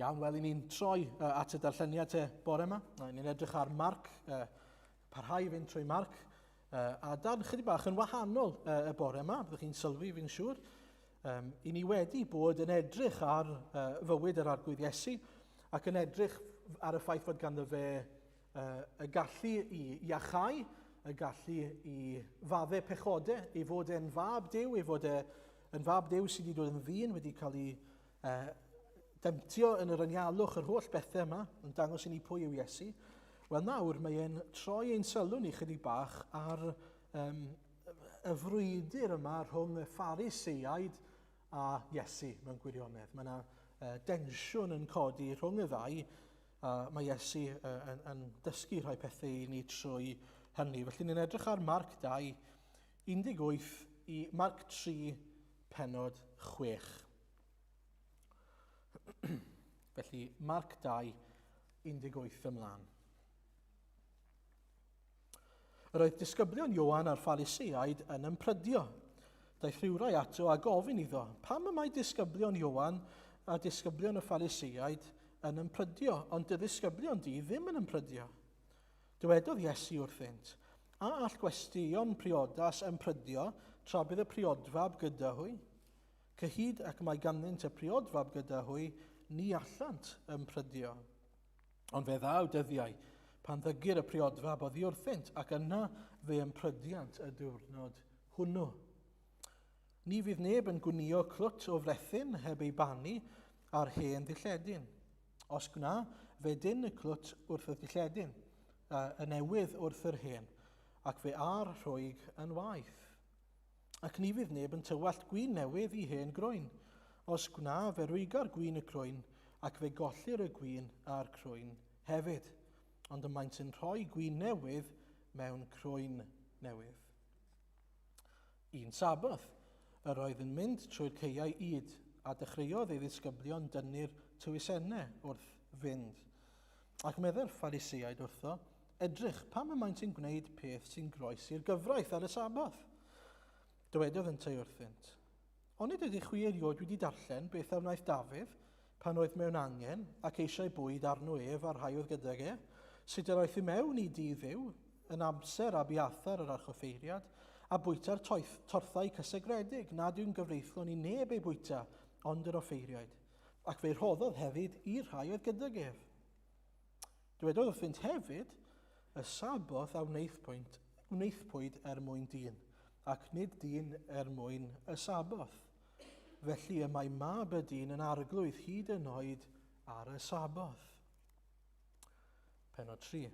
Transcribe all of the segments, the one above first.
Iawn, wel, ni'n troi at y darlleniad bore yma. Ni'n edrych ar Marc, parhau fynd trwy Marc, a darn chydig bach yn wahanol y bore yma, byddwch chi'n sylwi fi'n siŵr. I ni wedi bod yn edrych ar fywyd yr arglwydd Iesu, ac yn edrych ar y ffaith fod ganddo fe y gallu i iachau, y gallu i faddau pechodau, i fod e'n fab Duw, i fod yn fab Duw sydd wedi dod yn ddyn, wedi cael ei demtio yn yr anialwch yr holl bethau yma, yn dangos i ni pwy yw Iesu. Wel nawr, mae e'n troi ein sylw ni chydig bach ar y frwydr yma rhwng y Phariseiaid a Iesu mewn gwirionedd. Mae yna densiwn yn codi rhwng y ddau, a mae Iesu yn dysgu rhai pethau i ni trwy hynny. Felly ni'n edrych ar Marc 2, 18 i Marc 3, pennod 6. Felly, Marc 2, 18 ymlaen. Yr oedd disgyblion Ioan a'r Phariseiaid yn ympryddio. Daeth rhywrai ato a gofyn iddo, pam y mae disgyblion Ioan a disgyblion y Phariseiaid yn ympryddio, ond y disgyblion di ddim yn ympryddio? Dywedodd Iesu wrthynt, a all gwestiwn priodas ympryddio tra bydd y priodfab gyda hwy? Cyhyd ac mae ganddynt y priodfab gyda hwy, ni allant ympryddio. Ond fe ddaw dyddiau, pan ddygyr y priodfab oddi wrthynt, ac yna fe ympryddiant y diwrnod hwnnw. Ni fydd neb yn gwnïo clwt o frethyn heb ei bannu ar hen ddilledyn. Os gwna, fe dyn y clwt wrth y dilledyn, y newydd wrth yr hen, ac fe ar rhwyg yn waith. Ac ni fydd neb yn tywallt gwyn newydd i hen groen. Os gwna, fe rwygar gwyn y croen, ac fe gollir y gwyn a'r croen hefyd. Ond y maent yn rhoi gwyn newydd mewn croen newydd. Un Saboth, yr oedd yn mynd trwy'r caeau yd, a dechreuodd ei ddisgyblion dynnu'r tywysennau wrth fynd. Ac medde'r Phariseiaid wrtho, edrych pam y maent yn gwneud peth sy'n groes i'r gyfraith ar y Saboth. Dywedodd yn tei wrthynt, ond ydy chwi eriod wedi darllen beth a wnaeth Dafydd pan oedd mewn angen ac eisiau bwyd arno ef a'r rhai oedd gydag sut yr oedd i mewn i dydd Dduw yn amser Abiathar yr archoffeiriad a bwyta'r torthau cysegredig nad yw'n gyfreithlon i neb ei bwyta ond yr offeiriaid ac fe rhoddodd hefyd i'r rhai oedd gydag ef. Dywedodd wrthynt hefyd y Saboth a wneithpwyd mwyn dyn ac nid dyn mwyn y Saboth. Felly y mae mab y dyn yn arglwydd hyd yn oed ar y Saboth. Pennod 3.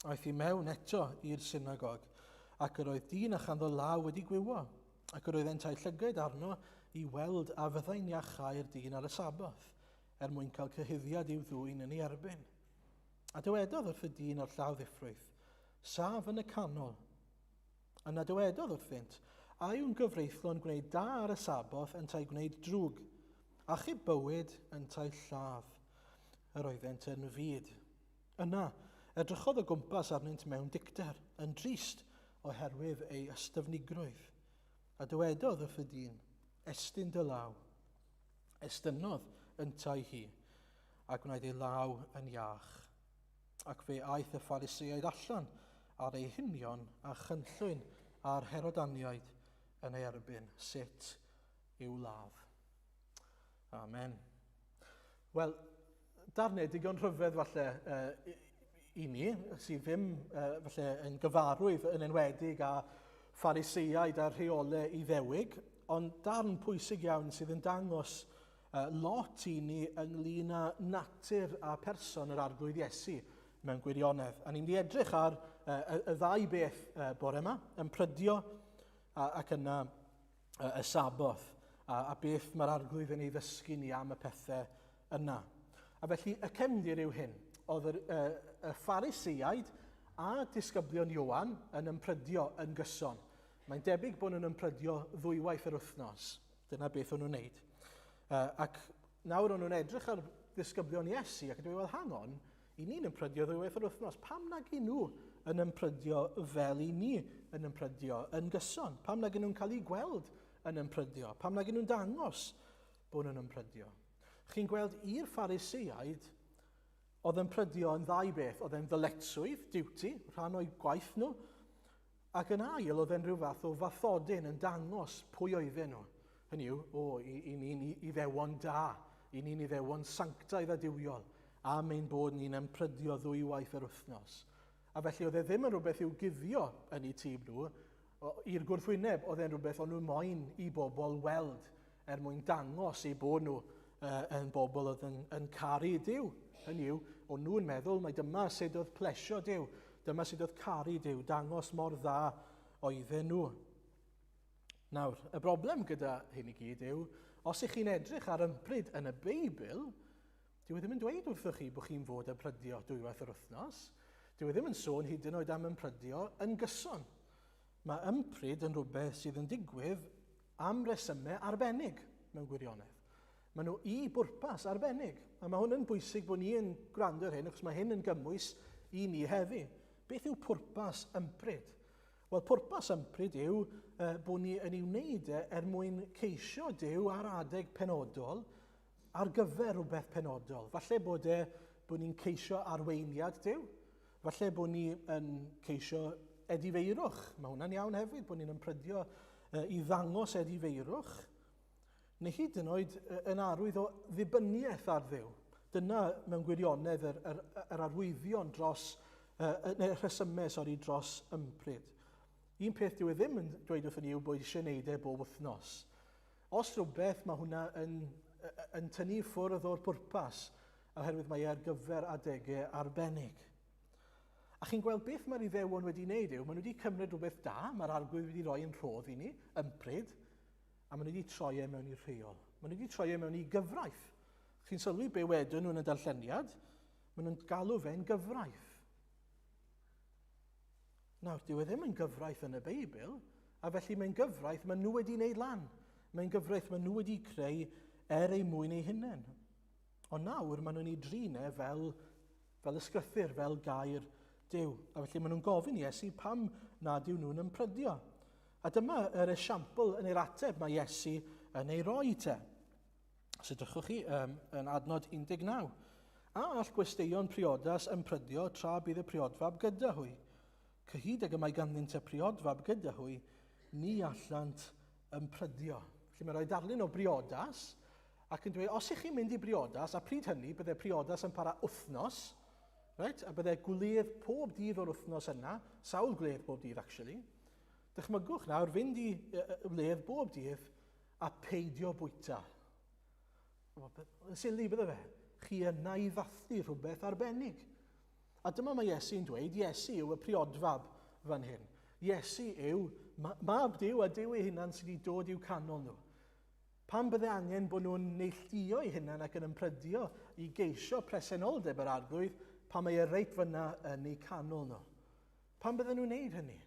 Aeth i mewn eto i'r synagog, ac yr oedd dyn a chanddo law wedi gwywo, ac yr oedd entau llygad arno i weld a fyddai'n iachau'r dyn ar y Saboth, mwyn cael cyhuddiad i'w ddwyn yn ei erbyn. A dywedodd wrth y dyn o'r llaw ddiffrwyth, saf yn y canol. Yna dywedodd wrthynt, a yw'n gyfreithlon gwneud da ar y Saboth yn tai gwneud drwg, a chyb bywyd yn tai lladd, yr oeddent yn fyd. Yna, edrychodd o gwmpas arnynt mewn dicter, yn drist oherwydd ei ystyfnigrwydd. A dywedodd wrth y dyn, estyn dy law. Estynodd yn tai hi, a gwnaed ei law yn iach. Ac fe aeth y Phariseiaid allan ar ei hunion a chynllwyn a'r Herodaniaid yn ei erbyn, sut i'w ladd. Amen. Wel, darnau digon rhyfedd falle i ni, sydd ddim falle yn gyfarwydd yn enwedig a Phariseiaid a rheolau Iddewig, ond darn pwysig iawn sydd yn dangos lot i ni ynglyn â natur a person yr arglwydd Iesu mewn gwirionedd. A ni'n mynd i edrych ar y ddau beth bore yma, ympryddio ac yna y Saboth, a beth mae'r arglwydd yn ei ddysgu ni am y pethau yna. A felly y cefndir yw hyn, oedd y Phariseiaid a disgyblion Ioan yn ympryddio yn gyson. Mae'n debyg bod nhw'n ympryddio ddwywaith yr wythnos. Dyna beth o'n nhw'n wneud. Ac nawr o'n nhw'n edrych ar disgyblion Iesu ac yn dweud, wel, hang on, i ni'n ympryddio ddwywaith yr wythnos. Pam nag i nhw yn ympryddio fel i ni yn ympryddio yn gyson? Pam nag i nhw'n cael ei gweld yn ympryddio? Pam nag i nhw'n dangos bod nhw'n ympryddio? Chi'n gweld i'r Phariseaid, oedd yn prydio yn ddau beth. Oedd e'n ddyletswydd, duty, rhan o'i gwaith nhw, ac yn ail oedd e'n rhyw fath o fathodyn yn dangos pwy oedden nhw. Hynny yw, i ni'n iddewon da, i ni'n iddewon sanctaidd a diwiol, a mae'n bod ni'n ymprydio ddwy waith yr wythnos. A felly oedd e ddim yn rhywbeth i'w guddio yn eu tîm nhw, i'r gwrthwyneb oedd e'n rhywbeth o'n nhw moyn i bobl weld mwyn dangos eu bod nhw yn bobl oedd yn caru Duw. Hynny yw, o'n nhw'n meddwl mai dyma sut oedd plesio Duw, dyma sut oedd caru Duw, dangos mor dda oedden nhw. Nawr, y broblem gyda hyn i gyd yw, os ych chi'n edrych ar ympryd yn y Beibl, dyw e ddim yn dweud wrthoch chi bod chi'n fod yn prydio dwywaith yr wythnos. Dyw e ddim yn sôn hyd yn oed am ymprydio yn gyson. Mae ympryd yn rhywbeth sydd yn digwydd am resymau arbennig mewn gwirionedd. Maen nhw i bwrpas arbennig. A mae hwn yn bwysig bod ni'n gwrando ar hyn, achos mae hyn yn gymwys i ni heddi. Beth yw pwrpas ympryd? Wel, pwrpas ympryd yw bod ni yn ei wneud mwyn ceisio Duw ar adeg penodol ar gyfer rhywbeth penodol. Falle bod ni'n ceisio arweiniad Duw. Falle bod ni yn ceisio edifeirwch. Mae hwnna'n iawn hefyd, bod ni'n ymprydio i ddangos edifeirwch. Neu hyd yn oed yn arwydd o ddibyniaeth ar Dduw. Dyna mewn gwirionedd yr arwyddion dros, neu rhesymau dros ympryd. Un peth dyw e ddim yn dweud wrthyn ni yw bod eisiau gwneud bob wythnos. Os rhywbeth mae hwnna yn tynnu ffwrdd o'r pwrpas, oherwydd mae ar gyfer adegau arbennig. A chi'n gweld beth mae'r Iddewon wedi wneud yw, maen nhw wedi cymryd rhywbeth da, mae'r arglwydd wedi rhoi yn rhodd i ni, ympryd, a maen nhw wedi troi mewn i'r rheol. Maen nhw wedi troi mewn i gyfraith. Chi'n sylwi be wedyn nhw'n y darlleniad, maen nhw'n galw fe'n gyfraith. Nawr, dyw e ddim yn gyfraith yn y Beibl, a felly mae'n gyfraith maen nhw wedi wneud lan. Mae'n gyfraith maen nhw wedi creu eu mwyn eu hunain. Ond nawr, maen nhw'n ei drin fel ysgrythur, fel gair Duw. A felly maen nhw'n gofyn i Iesu pam nad yw nhw'n ymprydio. A dyma yr esiampl yn yr ateb mae Iesu yn ei roi te. Os edrychwch chi yn adnod 19. A all gwesteion priodas ymprydio tra bydd y priodfab gyda hwy. Cyhyd ag y mae ganddynt y priodfab gyda hwy, ni allant ymprydio. Felly mae'n rhoi darlun o briodas, ac yn dweud, os ych chi'n mynd i briodas, a pryd hynny, byddai priodas yn para wythnos, right? A byddai gwledd pob dydd o'r wythnos yna, sawl gwledd pob dydd, actually. Dychmygwch nawr, fynd i wledd bob dydd a peidio bwyta. Yn sili bydde fe. Chi yna i ddathlu rhywbeth arbennig. A dyma mae Iesu'n dweud, Iesu yw y priodfab fan hyn. Iesu yw mab Duw a Duw ei hunan sydd wedi dod i'w canol nhw. Pam bydde angen bod nhw'n neilltuo eu hunan ac yn ymprydio i geisio presenoldeb yr arglwydd pan mae reit fyna yn eu canol nhw. Pam bydde nhw'n wneud hynny?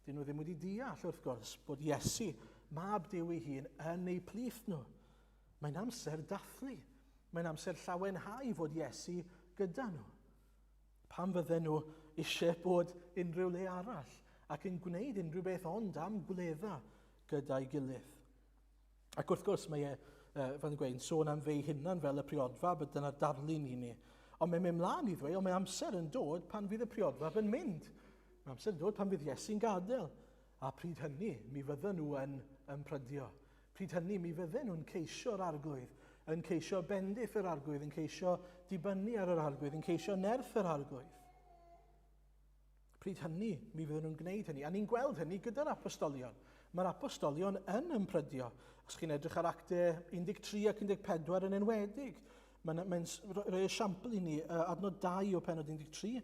Dyn nhw ddim wedi deall wrth gwrs bod Iesu, mab Duw ei hun, yn eu plith nhw. Mae'n amser dathlu. Mae'n amser llawenhau fod Iesu gyda nhw. Pam fydden nhw eisiau bod unrhyw le arall ac yn gwneud unrhyw beth ond am gwledda gyda'i gilydd. Ac wrth gwrs mae fan gwein sôn am fei hunan fel y priodfab, a dyna'r darlun i ni. Ond mae'n mynd mlaen i ddweud, ond mae amser yn dod pan fydd y priodfab yn mynd. Mae amser yn dod pan fydd Iesu'n gadael. A pryd hynny, mi fydden nhw yn ymprydio. Pryd hynny, mi fydden nhw'n ceisio'r arglwydd, yn ceisio bendith yr arglwydd, yn ceisio dibynnu ar yr arglwydd, yn ceisio nerth yr arglwydd. Pryd hynny, mi fydden nhw'n gwneud hynny. A ni'n gweld hynny gyda'r apostolion. Mae'r apostolion yn ymprydio. Os chi'n edrych ar actau 13 ac 14 yn enwedig, mae'n rhoi esiampl i ni, adnod 2 o pennod 13.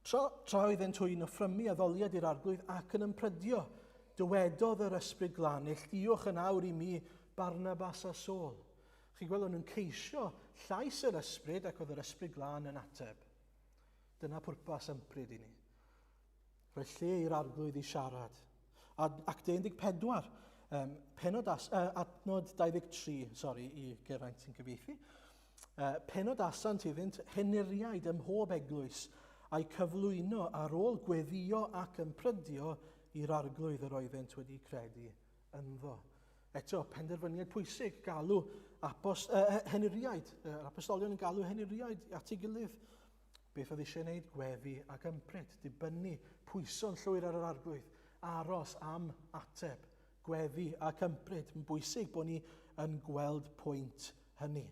Tra oedd e'n twyn o ffrymu addoliad i'r arglwydd ac yn ymprydio, dywedodd yr ysbryd glân, neilltuwch yn awr i mi Barnabas a Saul. Chi'n gweld o'n nhw'n ceisio llais yr ysbryd ac oedd yr ysbryd glân yn ateb. Dyna pwrpas ympryd i ni. Rhoi lle i'r arglwydd i siarad. Actau 14, adnod 23, i Geraint sy'n gyfieithu. Penod asant iddynt heniriaid ym mhob eglwys a'i cyflwyno ar ôl gweddio ac ymprydio i'r arglwydd yr oeddent wedi credu ynddo. Eto, penderfyniad pwysig, galw henuriaid, yr apostolion yn galw henuriaid at ei gilydd. Beth oedd eisiau gwneud? Gweddi ac ympryd, dibynnu, pwyso'n llwyr ar yr arglwydd, aros am ateb, gweddi ac ympryd. Mae'n bwysig bod ni yn gweld pwynt hynny.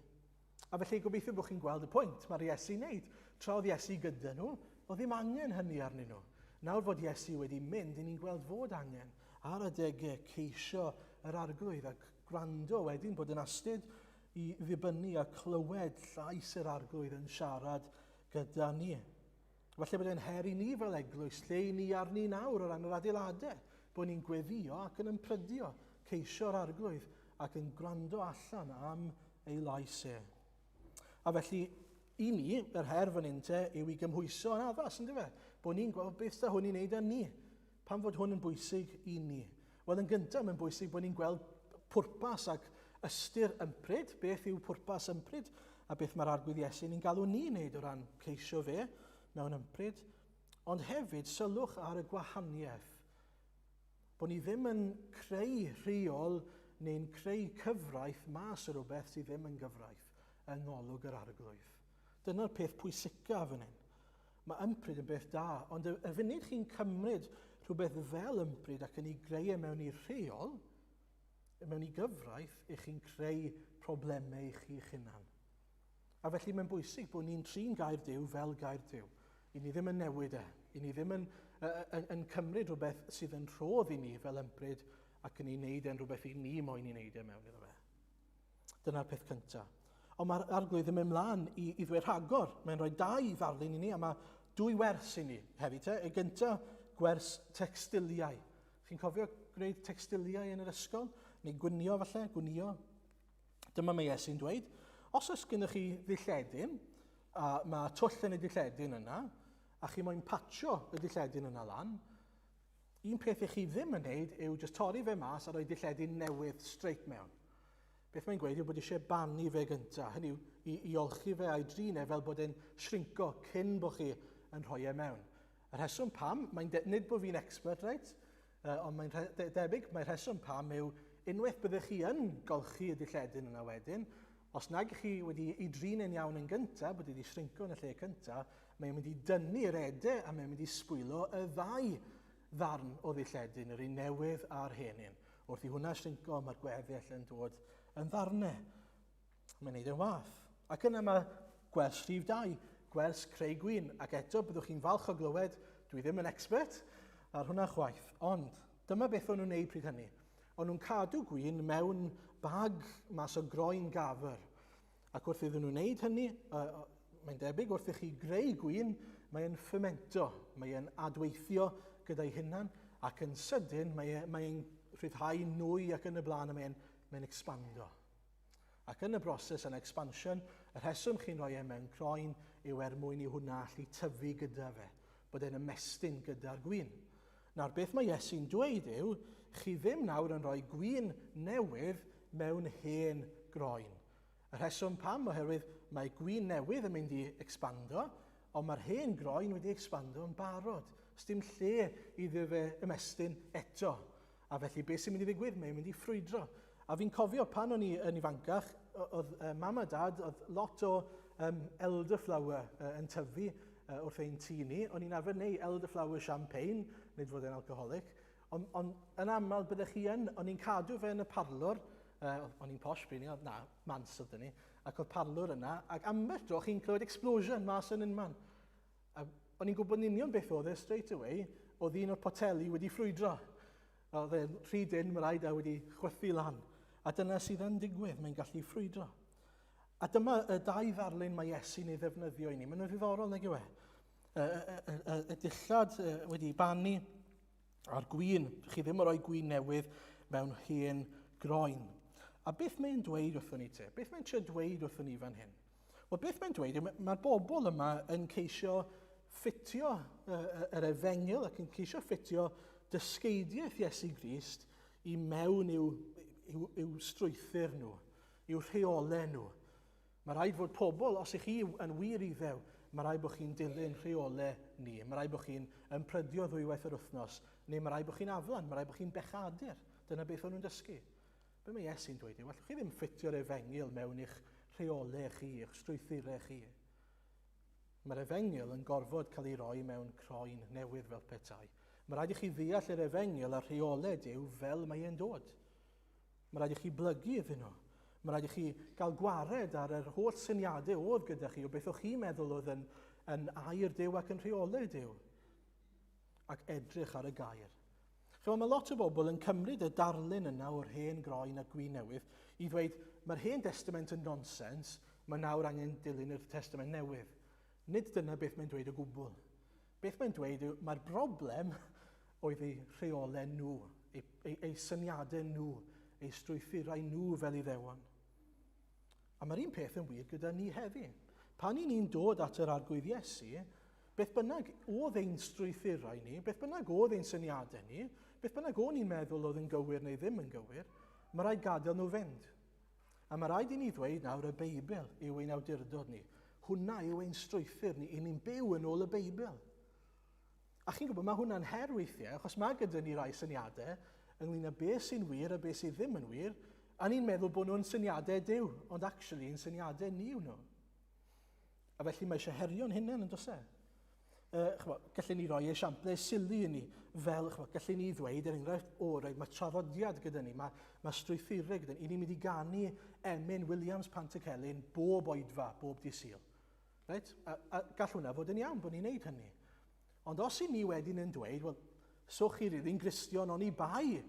A felly gobeithio bod chi'n gweld y pwynt mae'r Iesu'n wneud. Tra oedd Iesu gyda nhw, oedd ddim angen hynny arnyn nhw. Nawr fod Iesu wedi mynd, ni'n gweld fod angen ar adegau ceisio yr arglwydd ac gwrando wedyn bod yn astyd i ddibynnu a clywed llais yr arglwydd yn siarad gyda ni. Felly bod e'n her i ni fel eglwys, lle i ni arni nawr o ran yr adeiladau, bod ni'n gweddio ac yn ymprydio, ceisio'r arglwydd ac yn gwrando allan am ei lais e. A felly, i ni, yr her fan hyn yw i gymhwyso yn addas, ynddo fe? Bod ni'n gweld beth da hwn i'n neud â ni. Pam fod hwn yn bwysig i ni? Wel, yn gyntaf, mae'n bwysig bod ni'n gweld pwrpas ac ystyr ympryd, beth yw pwrpas ympryd, a beth mae'r arglwydd Iesu ni'n galw ni wneud o ran ceisio fe mewn ympryd. Ond hefyd, sylwch ar y gwahaniaeth. Bod ni ddim yn creu rheol neu'n creu cyfraith mas o rhywbeth sydd ddim yn gyfraith yng ngolwg yr arglwydd. Dyna'r peth pwysica fan hyn. Mae ympryd yn beth da, ond y funud chi'n cymryd rhywbeth fel ympryd ac yn ei greu mewn i rheol, mewn i gyfraith, eich chi'n creu problemau i chi'ch hunan. A felly mae'n bwysig bod ni'n trin gair Duw fel gair Duw. I ni ddim yn newid e. I ni ddim yn cymryd rhywbeth sydd yn rhodd i ni fel ympryd ac yn ei wneud e'n rhywbeth i ni moyn i wneud e mewn iddo fe. Dyna'r peth cyntaf. Ond mae'r arglwydd yn mynd mlaen i ddweud rhagor. Mae'n rhoi 2 ddarlun i ni, a mae 2 wers i ni hefyd. Y gyntaf, gwers textiliau. Chi'n cofio gwneud textiliau yn yr ysgol? Neu gwnio falle, gwnio. Dyma mae Iesu'n dweud. Os oes gennych chi ddilledyn, a mae twll yn y dilledyn yna, a chi moyn patio y dilledyn yna lan, un peth i chi ddim yn neud yw just torri fe mas a rhoi dilledyn newydd straight mewn. Beth mae'n gweud yw bod eisiau bannu fe gyntaf. Hynny yw, i olchi fe a'i drin e fel bod e'n shrinco cyn bod chi yn rhoi e mewn. Y rheswm pam, nid bod fi'n expert, right? Ond mae'n debyg, mae'r rheswm pam yw unwaith byddech chi yn golchi y dilledyn yna wedyn, os nag chi wedi i drin e'n iawn yn gyntaf, bod wedi shrinco yn y lle cyntaf, mae'n mynd i dynnu'r edau a mae'n mynd i sbwylo y 2 ddarn o ddilledyn, yr un newydd a'r henyn. Wrth i hwnna shrinco, mae'r gweddill yn dod yn ddarnau. Mae'n neud yn wath. Ac yna mae gwers rhif 2, gwers creu gwyn. Ac eto, byddwch chi'n falch o glywed, dwi ddim yn expert ar hwnna chwaith. Ond, dyma beth o'n nhw'n neud pryd hynny. O'n nhw'n cadw gwyn mewn bag mas o groen gafr. Ac wrth iddyn nhw'n neud hynny, mae'n debyg wrth i chi greu gwyn, mae'n ffemento, mae'n adweithio gyda'i hunan, ac yn sydyn mae'n rhyddhau nwy ac yn y blaen, mae'n expando. Ac yn y broses yn expansion, y rheswm chi'n rhoi e mewn croen yw mwyn i hwnna allu tyfu gyda fe, bod e'n ymestyn gyda'r gwyn. Nawr, beth mae Iesu'n dweud yw, chi ddim nawr yn rhoi gwyn newydd mewn hen groen. Y rheswm pam oherwydd mae gwyn newydd yn mynd i expando, ond mae'r hen groen wedi expando yn barod. Os dim lle iddo fe ymestyn eto. A felly beth sy'n mynd i ddigwydd? Mae'n mynd i ffrwydro. A fi'n cofio pan o'n i yn ifancach, oedd mam a dad, oedd lot o elderflower yn tyfu wrth ein tŷ ni. O'n i'n arfer neu elderflower champagne, nid fod e'n alcoholic. Ond yn aml byddech chi o'n i'n cadw fe yn y parlwr, o'n i'n posh bryd ni, mans oedd ni, ac oedd parlwr yna, ac ambell dro chi'n clywed explosion mas yn unman. O'n i'n gwybod yn union beth oedd e straight away, oedd un o'r poteli wedi ffrwydro. Oedd e'n rhy dyn, mae rhaid wedi chwythu lan. A dyna sydd yn digwydd, mae'n gallu ffrwydro. A dyma y 2 ddarlun mae Iesu'n ei ddefnyddio i ni. Mae'n ddiddorol nag yw e. Y dillad wedi bannu ar gwyn. Chi ddim yn rhoi gwyn newydd mewn hen groen. A beth mae'n dweud wrthon ni te? Beth mae'n trio dweud wrthon ni fan hyn? Wel, beth mae'n dweud, mae'r bobl yma yn ceisio ffitio yr efengil ac yn ceisio ffitio dysgeidiaeth Iesu Grist i mewn i'w strwythyr nhw, i'w rheolau nhw. Mae rhaid fod pobl, os ych chi yn wir i ddew, mae rhaid bod chi'n dilyn rheolau ni. Mae rhaid bod chi'n ymprydio ddwywaith yr wythnos, neu mae rhaid bod chi'n aflan, mae rhaid bod chi'n bechadur. Dyna beth o'n nhw'n dysgu. Be mae Iesu'n dweud yw, allwch chi ddim ffitio'r efengil mewn i'ch rheolau chi, eich strwythurau chi. Mae'r efengil yn gorfod cael ei roi mewn croen newydd fel petai. Mae rhaid i chi ddeall yr efengil a rheolau Duw fel mae e'n dod. Mae rhaid i chi blygu iddyn nhw. Mae rhaid i chi gael gwared ar yr holl syniadau oedd gyda chi o beth o'ch chi'n meddwl oedd yn air Duw ac yn rheolau Duw. Ac edrych ar y gair. Chyfo, mae lot o bobl yn cymryd y darlun yna o'r hen groen a gwyn newydd i ddweud mae'r hen testament yn nonsens, mae nawr angen dilyn yr testament newydd. Nid dyna beth mae'n dweud o gwbl. Beth mae'n dweud yw mae'r broblem oedd eu rheolau nhw, eu syniadau nhw, eu strwythurau nhw fel Iddewon. A mae'r un peth yn wir gyda ni heddi. Pan i ni'n dod at yr arglwydd Iesu, beth bynnag oedd ein strwythurau ni, beth bynnag oedd ein syniadau ni, beth bynnag o'n i'n meddwl oedd yn gywir neu ddim yn gywir, mae rhaid gadael nhw fynd. A mae rhaid i ni ddweud nawr y Beibl yw ein awdurdod ni. Hwna yw ein strwythur ni, i ni'n byw yn ôl y Beibl. A chi'n gwybod, mae hwnna'n her weithiau, achos mae gyda ni rai syniadau ynglyn â beth sy'n wir a beth sy'n ddim yn wir, a ni'n meddwl bod nhw'n syniadau Duw, ond actually yn syniadau ni yw nhw. A felly mae eisiau herio'n hynny yn dos e. Gallwn ni roi esiamplau sili i ni, fel gallwn ni ddweud, er enghraifft orau, mae traddodiad gyda ni, mae strwythurau gyda ni, i ni'n mynd i ganu Emyn Williams Pantycelyn bob Oedfa, bob dydd Sul. Right? A gall hwnna fod yn iawn bod ni'n neud hynny. Ond os i ni wedyn yn dweud, wel, so chi rydyn Gristion ond i bai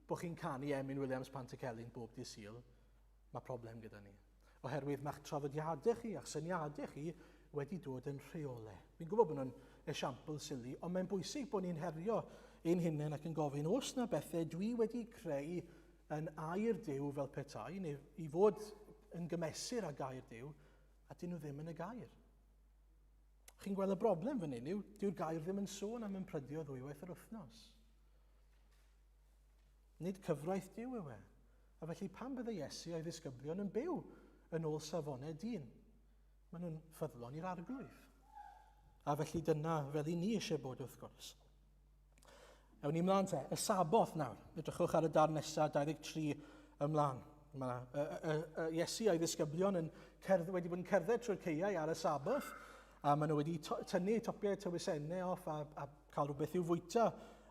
bod chi'n canu Emyn Williams Pantycelyn bob dydd Sul, mae problem gyda ni. Oherwydd mae'ch traddodiadau chi a'ch syniadau chi wedi dod yn rheolau. Fi'n gwybod bod nhw'n esiampl sili, ond mae'n bwysig bod ni'n herio ein hunain ac yn gofyn, os na bethau dwi wedi creu yn air Duw fel petai, neu i fod yn gymesur â gair Duw, a dyn nhw ddim yn y gair. Chi'n gweld y broblem fan hyn yw, dyw'r gair ddim yn sôn am ymprydio ddwywaith yr wythnos. Nid cyfraith Duw yw e. A felly pan bydde Iesu a'i ddisgyblion yn byw yn ôl safonau dyn? Maen nhw'n ffyddlon i'r arglwydd. A felly dyna fel i ni eisiau bod wrth gwrs. Ewn ni ymlaen te, y Saboth nawr. Edrychwch ar y darn nesaf 23 ymlaen. Mae Iesu a'i ddisgyblion wedi bod yn cerdded trwy'r caeau ar y Saboth, a maen nhw wedi tynnu topiau tywysennau off a cael rhywbeth i'w fwyta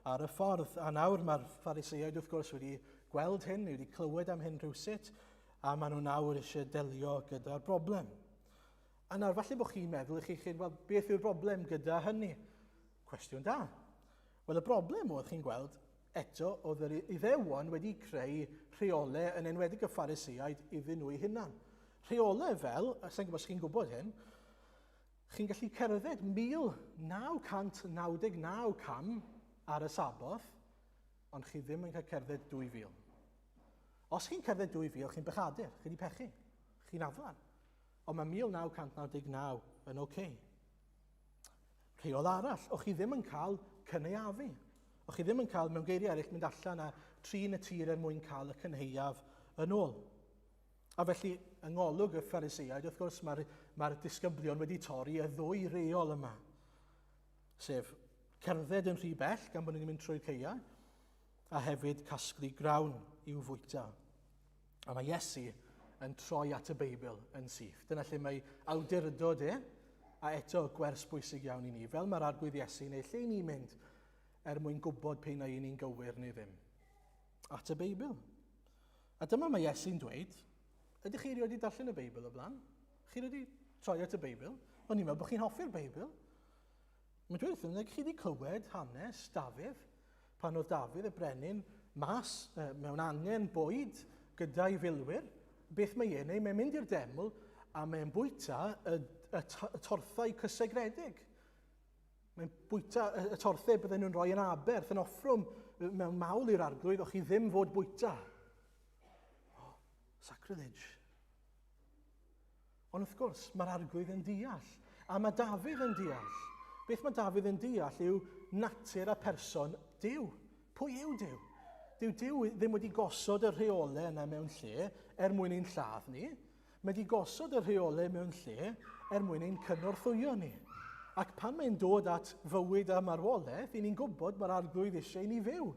ar y ffordd. A nawr mae'r Phariseaid wrth gwrs wedi gweld hyn, wedi clywed am hyn rhywsut, a maen nhw nawr eisiau delio gyda'r broblem. A nawr, falle bod chi'n meddwl eich chi'n, wel, beth yw'r broblem gyda hynny? Cwestiwn da. Wel, y broblem oedd chi'n gweld, eto, oedd yr Iddewon wedi creu rheolau yn enwedig y Phariseaid iddyn nhw eu hunan. Rheolau fel, a sa'n gwybod os chi'n gwybod hyn, chi'n gallu cerdded 1999 cam ar y Saboth, ond chi ddim yn cael cerdded 2000. Os chi'n cerdded 2000, chi'n bechadur, chi wedi pechu, chi'n aflan. Ond mae 1999 yn oce. Rheol arall, o'ch chi ddim yn cael cyneuafu. O'ch chi ddim yn cael, mewn geiriau eraill, mynd allan a trin y tir mwyn cael y cynheuaf yn ôl. A felly, yng ngolwg y Phariseaid, wrth gwrs, mae'r disgyblion wedi torri y ddwy reol yma. Sef, cerdded yn rhy bell gan bod ni'n mynd trwy'r caeau, a hefyd casglu grawn i'w fwyta. A mae Iesu yn troi at y Beibl yn syth. Dyna lle mae awdurdod a eto gwers bwysig iawn i ni. Fel mae'r arglwydd Iesu neu lle ni'n mynd mwyn gwybod pe na un ni'n gywir neu ddim. At y Beibl. A dyma mae Iesu'n dweud, ydych chi wedi darllen y Beibl o blaen? Chi wedi troi at y Beibl? Ond ni'n meddwl bod chi'n hoffi'r Beibl. Mae'n dweud wrthyn, chi wedi clywed hanes Dafydd, pan oedd Dafydd y brenin mas mewn angen bwyd gyda'i filwyr, beth mae e'n ei, mae'n mynd i'r deml a mae'n bwyta y torthau cysegredig. Mae'n bwyta y torthau bydden nhw'n rhoi yn aberth, yn offrwm mewn mawl i'r arglwydd, o'ch chi ddim fod bwyta. Oh, sacrilege. Ond wrth gwrs, mae'r arglwydd yn deall, a mae Dafydd yn deall. Beth mae Dafydd yn deall yw natur a person Duw. Pwy yw Duw? Dyw ddim wedi gosod y rheolau yna mewn lle mwyn ein lladd ni. Mae wedi gosod y rheolau mewn lle mwyn ein cynorthwyo ni. Ac pan mae'n dod at fywyd a marwolaeth, ni'n gwybod mae'r arglwydd eisiau ni fyw.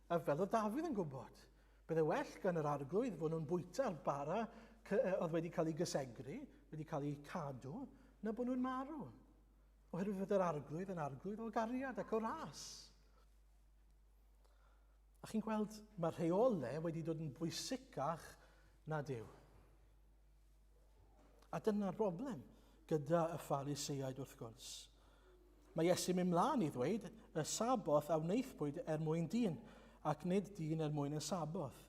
A fel o Dafydd yn gwybod. Bydde well gan yr arglwydd fod nhw'n bwyta'r bara oedd wedi cael ei gysegru, wedi cael ei cadw, na bod nhw'n marw. Oherwydd fod yr arglwydd yn arglwydd o gariad ac o ras. A chi'n gweld mae'r rheolau wedi dod yn bwysicach na Duw. A dyna'r broblem gyda y Pharisëaid wrth gwrs. Mae Iesu'n mynd mlaen i ddweud y saboth a wneithpwyd mwyn dyn, ac nid dyn mwyn y saboth.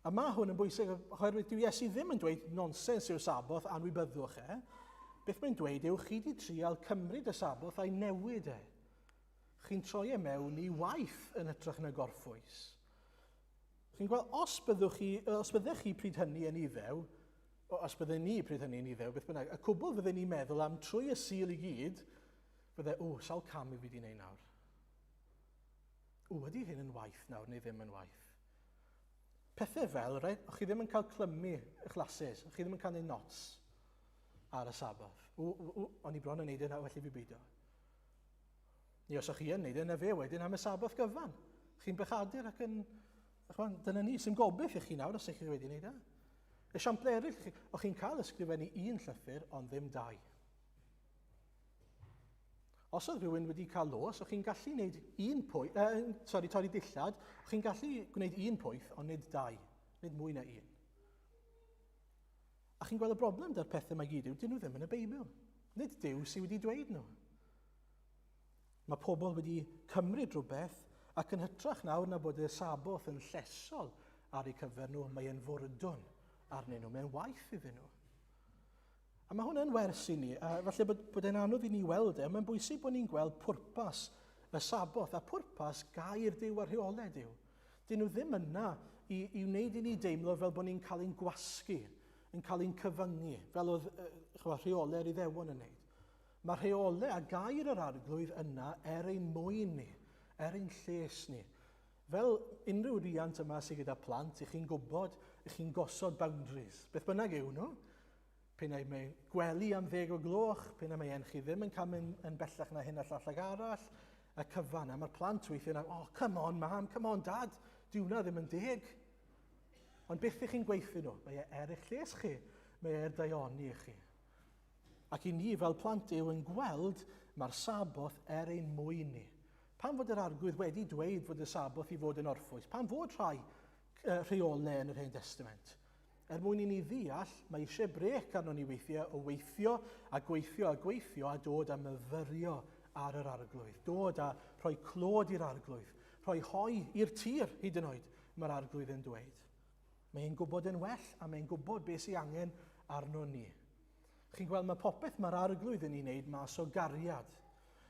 A mae hwn yn bwysig, oherwydd dyw Iesu ddim yn dweud nonsens yw'r saboth, anwybyddwch e. Beth mae'n dweud yw chi wedi trial cymryd y saboth a'i newid e. Chi'n troi e mewn i waith yn hytrach na gorffwys. Chi'n gweld, os byddech chi pryd hynny yn iddew, os byddwn ni pryd hynny yn iddew, beth bynnag, y cwbl fyddwn ni'n meddwl am trwy y sul i gyd, bydde, sawl cam i fi wedi gwneud nawr? Ydy hyn yn waith nawr neu ddim yn waith? Pethau fel, right, o'ch chi ddim yn cael clymu y classes, o'ch chi ddim yn cael ei nots ar y saboth. O'n i bron yn neud yna, felly fi beidio. Neu os o'ch chi yn neud yna fe wedyn am y saboth gyfan. Chi'n bechadur ac yn... Dyna ni, sy'n gobeith i chi nawr os ych chi wedi wneud e. Esiample eraill, o'ch chi'n cael ysgrifennu un llythyr, ond ddim dau. Os oedd rhywun wedi cael los, o'ch chi'n gallu gwneud torri dillad, o'ch chi'n gallu gwneud un pwyth, ond nid dau, nid mwy na un. A chi'n gweld y broblem da'r pethau mae gyd yw, dyn nhw ddim yn y Beibl. Nid Duw sydd wedi dweud nhw. Mae pobl wedi cymryd rhywbeth ac yn hytrach nawr na bod y saboth yn llesol ar eu cyfer nhw, mae e'n fwrdwn arnyn nhw, mae'n waith iddyn nhw. A mae hwnna'n wers i ni, a falle bod e'n anodd i ni weld mae'n bwysig bod ni'n gweld pwrpas y saboth, a pwrpas gair Duw a rheolau Duw. Dyn nhw ddim yna i wneud i ni deimlo fel bod ni'n cael ein gwasgu, yn cael ein cyfyngu, fel oedd rheolau'r Iddewon yn wneud. Mae rheolau a gair yr arglwydd yna ein mwyn ni, ein lles ni. Fel unrhyw riant yma sydd gyda plant, ych chi'n gwybod, ych chi'n gosod boundaries. Beth bynnag yw nhw, pe na mae gwely am 10 o gloch, pe na mae chi ddim yn cael yn bellach na hyn a llall ag arall, y cyfan. A mae'r plant weithio yna, come on mam, come on dad, diw na ddim yn 10. Ond beth ych chi'n gweithio nhw? Mae eich lles chi, mae daioni i chi. Ac i ni fel plant yw yn gweld mae'r saboth ein mwyn ni. Pan fod yr arglwydd wedi dweud fod y saboth i fod yn orffwys? Pan fod rhai rheolau yn yr Hen Testament? Mwyn i ni ddeall, mae eisiau brec arno ni weithio o weithio a gweithio a gweithio a dod a myfyrio ar yr arglwydd. Dod a rhoi clod i'r arglwydd. Rhoi hoi i'r tir hyd yn oed mae'r arglwydd yn dweud. Mae'n gwybod yn well a mae'n gwybod beth sy'n angen arno ni. Chi'n gweld mae popeth mae'r arglwydd yn ei wneud mas o gariad.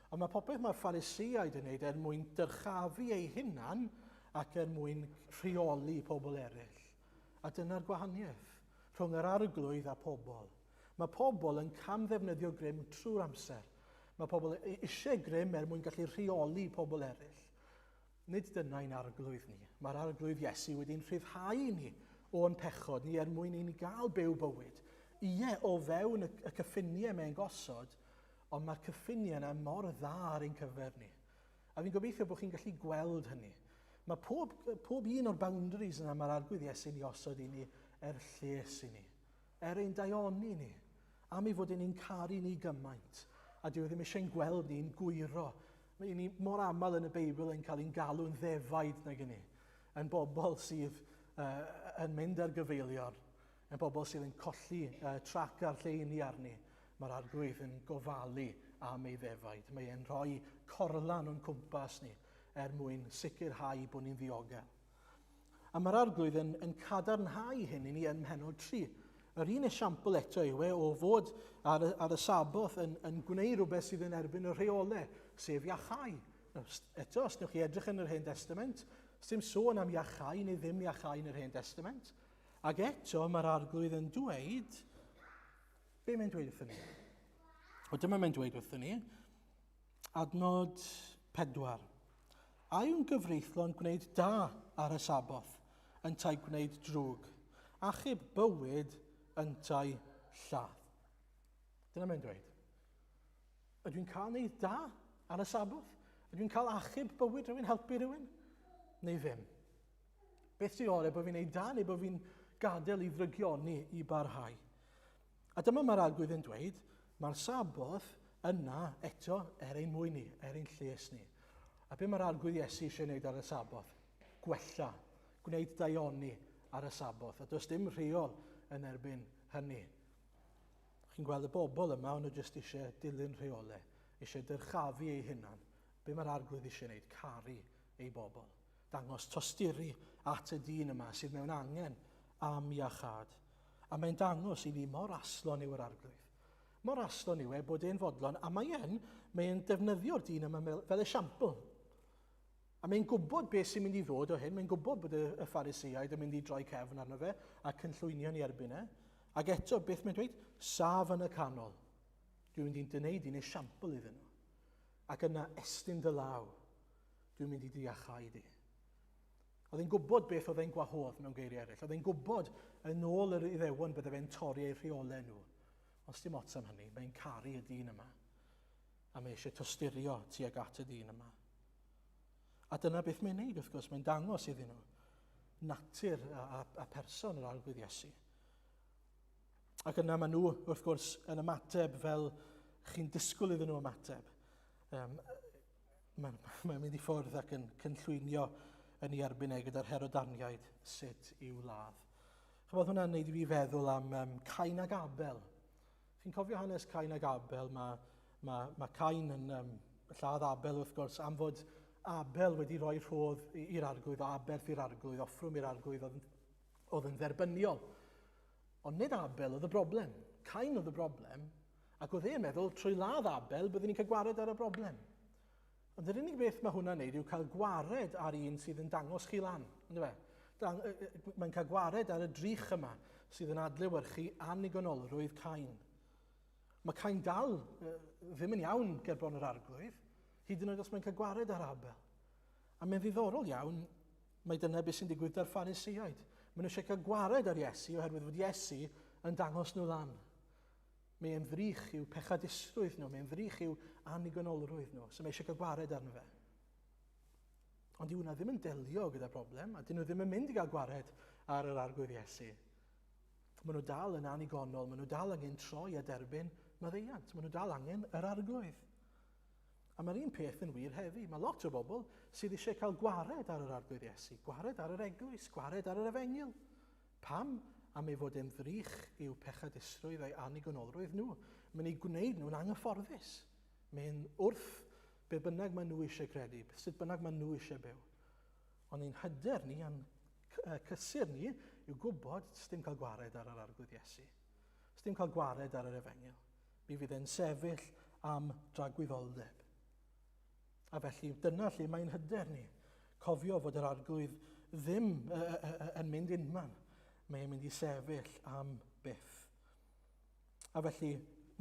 Ond mae popeth mae'r Pharisëaid yn wneud mwyn dyrchafu ei hunan ac mwyn rheoli pobl eraill. A dyna'r gwahaniaeth rhwng yr arglwydd a pobl. Mae pobl yn camddefnyddio grym trwy'r amser. Mae pobl eisiau grym mwyn gallu rheoli pobl eraill. Nid dyna'n arglwydd ni. Mae'r arglwydd Iesu wedi'n rhyddhau ni o'n pechod ni mwyn i ni gael byw bywyd. Ie, o fewn y cyffiniau mae'n gosod, ond mae'r cyffiniau yna mor dda ar ein cyfer ni. A fi'n gobeithio bod chi'n gallu gweld hynny. Mae pob un o'r boundaries yna mae'r arglwydd Iesu'n ei osod i ni lles i ni, ein daioni ni, am ei fod ni'n caru ni gymaint. A dyw ddim eisiau'n gweld ni'n gwyro. Mae ni mor aml yn y Beibl yn cael ein galw'n ddefaid nag ni. Yn bobl sydd yn mynd ar gyfeilior, yn bobl sydd yn colli trac ar lleini arni. Mae'r arglwydd yn gofalu am ei ddefaid. Mae e'n rhoi corlan o'n cwmpas ni mwyn sicrhau bod ni'n ddiogel. A mae'r arglwydd yn cadarnhau hyn i ni yn Mhennod 3. Yr un esiampl eto yw o fod ar y saboth yn gwneud rhywbeth sydd yn erbyn y rheolau, sef iachau. Eto, os newch chi edrych yn yr Hen Testament, dim sôn am iachau neu ddim iachau yn yr Hen Testament. Ac eto, mae'r arglwydd yn dweud, be mae'n dweud wrthyn ni? Dyma mae'n dweud wrthyn ni, adnod 4. A yw'n gyfreithlon gwneud da ar y saboth, yn tai gwneud drwg, achub bywyd yn tai lladd. Dyna mae'n dweud. Ydw i'n cael gwneud da ar y saboth? Ydw i'n cael achub bywyd rhywun, helpu rhywun? Neu ddim? Beth sy'n orau, bod fi'n neud da neu bod fi'n gadael i ddrygioni i barhau. A dyma mae'r arglwydd yn dweud, mae'r saboth yna eto ein mwy ni, ein lles ni. A be mae'r arglwydd Iesu eisiau gwneud ar y saboth? Gwella, gwneud daioni ar y saboth. A does dim rheol yn erbyn hynny. Chi'n gweld y bobl yma, ond nhw jyst eisiau dilyn rheolau, eisiau dyrchafu eu hunan. Be mae'r arglwydd eisiau gwneud? Caru ei bobl. Dangos tosturi at y dyn yma sydd mewn angen am iachad. A mae'n dangos i ni mor aslon yw yr arglwydd. Mor aslon yw bod e'n fodlon, a mae'n defnyddio'r dyn yma fel esiampl. A mae'n gwybod beth sy'n mynd i ddod o hyn, mae'n gwybod bod y Pharisëaid yn mynd i droi cefn arno fe a cynllwynio ni erbyn e. Ac eto, beth mae'n dweud? Saf yn y canol. Dwi'n mynd i'n dynneud i'n esiampl iddyn nhw. Ac yna estyn dy law, dwi'n mynd i diachau di. Oedd e'n gwybod beth oedd e'n gwahodd mewn geiriau eraill. Oedd e'n gwybod yn ôl yr Iddewon bydde fe'n torri ei rheolau nhw. Os dim ots am hynny, mae'n caru y dyn yma. A mae eisiau tosturio tuag at y dyn yma. A dyna beth mae'n neud, wrth gwrs, mae'n dangos iddyn nhw natur a person yr arglwydd Iesu. Ac yna maen nhw, wrth gwrs, yn ymateb fel chi'n disgwyl iddyn nhw ymateb. Mae'n mynd i ffwrdd ac yn cynllwynio yn ei erbyn e gyda'r herodaniaid sut i'w ladd. Chyfodd hwnna'n neud i fi feddwl am Cain ag Abel. Chi'n cofio hanes Cain ag Abel? Mae Cain yn lladd Abel, wrth gwrs, am fod Abel wedi rhoi rhodd i'r arglwydd, aberth i'r arglwydd, offrwm i'r arglwydd oedd yn dderbyniol. Ond nid Abel oedd y broblem. Cain oedd y broblem, ac oedd e'n meddwl trwy ladd Abel byddwn ni'n cael gwared ar y broblem. Ond yr unig beth mae hwnna'n neud yw cael gwared ar un sydd yn dangos chi lan. Mae'n cael gwared ar y drych yma sydd yn adlewyrchu annigonolrwydd Cain. Mae Cain dal ddim yn iawn gerbron yr arglwydd, hyd yn oed os mae'n cael gwared ar Abel. A mae'n ddiddorol iawn, mae dyna beth sy'n digwydd â'r Pharisëaid. Maen nhw eisiau cael gwared ar Iesu oherwydd fod Iesu yn dangos nhw lan. Mae'n ddrych i'w pechadusrwydd nhw, mae'n ddrych i'w annigonolrwydd nhw, so mae eisiau cael gwared arno fe. Ond yw hwnna ddim yn delio gyda'r broblem, a dyn nhw ddim yn mynd i gael gwared ar yr arglwydd Iesu. Maen nhw dal yn annigonol, maen nhw dal angen troi a derbyn maddeuant, maen nhw dal angen yr arglwydd. A mae'r un peth yn wir heddi. Mae lot o bobl sydd eisiau cael gwared ar yr arglwydd Iesu, gwared ar yr eglwys, gwared ar yr efengyl. Pam? Am ei fod yn ddrych i'w pechadusrwydd a'i annigonolrwydd nhw. Mae'n ei gwneud nhw'n anghyfforddus. Mae'n wrth be bynnag maen nhw eisiau credu, sut bynnag maen nhw eisiau byw. Ond ein hyder ni, a'n cysur ni, yw gwybod sdim cael gwared ar yr arglwydd Iesu. Sdim cael gwared ar yr efengyl. Mi fydd e'n sefyll am dragwyddoldeb. A felly dyna lle mae'n hyder ni. Cofio fod yr arglwydd ddim yn mynd unman. Mae'n mynd i sefyll am byth. A felly,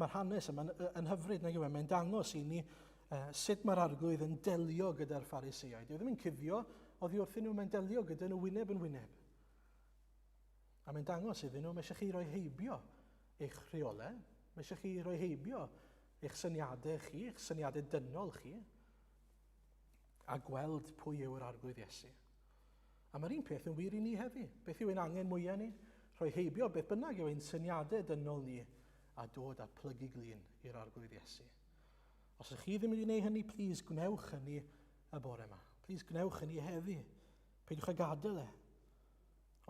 mae'r hanes yma yn hyfryd, nag yw e, mae'n dangos i ni sut mae'r arglwydd yn delio gyda'r Pharisëaid. Dyw ddim yn cuddio, oddi wrthyn nhw mae'n delio gyda nhw wyneb yn wyneb. A mae'n dangos iddyn nhw, mae eisiau chi roi heibio eich rheolau, mae eisiau chi roi heibio eich syniadau chi, eich syniadau dynol chi, a gweld pwy yw yr arglwydd Iesu. A mae'r un peth yn wir i ni heddi. Beth yw ein angen mwyaf ni? Rhoi heibio beth bynnag yw ein syniadau dynol ni a dod a plygu glin i'r arglwydd Iesu. Os ydych chi ddim wedi gwneud hynny, plis gwnewch hynny y bore yma. Plis gwnewch hynny heddi. Peidiwch â gadael e.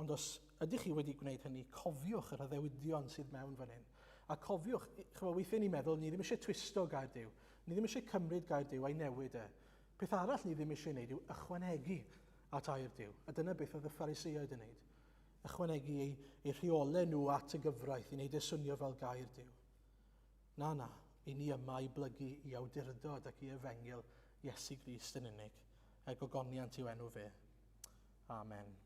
Ond os ydych chi wedi gwneud hynny, cofiwch yr addewidion sydd mewn fan hyn. A cofiwch, weithiau ni'n meddwl, ni ddim eisiau twisto gair Duw. Ni ddim eisiau cymryd gair Duw a'i newid e. Peth arall ni ddim eisiau gwneud yw ychwanegu at air Duw. A dyna beth oedd y Pharisëaid yn gwneud. Ychwanegu eu rheolau nhw at y gyfraith i wneud e swnio fel gair Duw. Na, i ni yma i blygu i awdurdod ac i efengyl Iesu Grist yn unig. A gogoniant i'w enw fe. Amen.